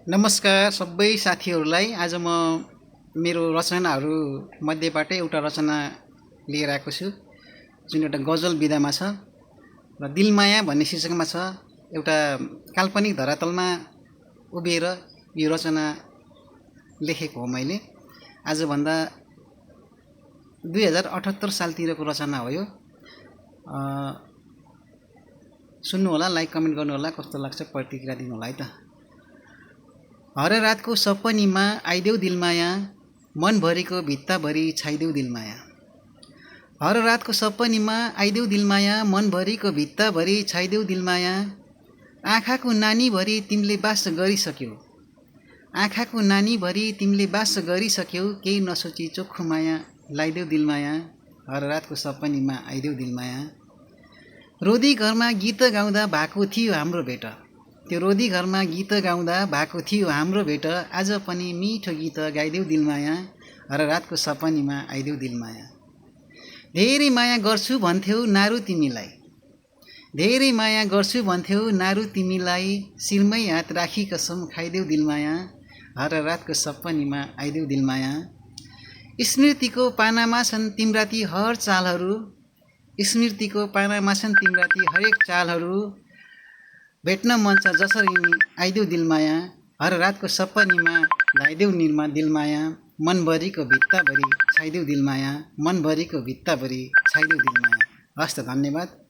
नमस्कार सबै साथीहरूलाई। आज म मेरो रचनाहरू मध्येबाट एउटा रचना लिएर आएको छु, जुन एउटा गजल विधामा छ र दिलमाया भन्ने शीर्षकमा छ। एउटा काल्पनिक धरातलमा उभिएर यो रचना लेखेको हो मैले। आजभन्दा 2078 सालतिरको रचना हो यो। सुन्नुहोला, लाइक कमेन्ट गर्नुहोला, कस्तो लाग्छ प्रतिक्रिया दिनुहोला है त। हर रातको सपनीमा आइदेऊ दिलमाया, मनभरिको भित्ताभरि छाइदेऊ दिलमाया। हर रातको सपनीमा आइदेऊ दिलमाया, मनभरिको भित्ताभरि छाइदेऊ दिलमाया। आँखाको नानीभरि तिमीले बास गरिसक्यौ, आँखाको नानीभरि तिमीले बास गरिसक्यौ, केही नसोची चोखो माया लाइदेऊ दिलमाया। हर रातको सपनीमा आइदेऊ दिलमाया। रोदी घरमा गीत गाउँदा भएको थियो हाम्रो भेट, त्यो रोदी घरमा गीत गाउँदा भएको थियो हाम्रो भेट। आज पनि मिठो गीत गाइदेऊ दिलमाया। हर रातको सपनीमा आइदेऊ दिलमाया। धेरै माया गर्छु भन्थ्यौ नारु तिमीलाई, धेरै माया गर्छु भन्थ्यौ नारु तिमीलाई, शिरमै हात राखी कसम खाइदेऊ दिलमाया। हर रातको सपनीमा आइदेऊ दिलमाया। स्मृतिको पानामा छन् तिम्रा ती हर चालहरू, स्मृतिको पानामा छन् तिम्रा ती हरेक चालहरू, भेट्न मन छ जसरी नि आइदेऊ दिलमाया। हर रातको सपनीमा धाइदेऊ दिलमाया। मनभरिको भित्ताभरि छाइदेऊ दिलमाया, मनभरिको भित्ताभरि छाइदेऊ दिलमाया। हस् त, धन्यवाद।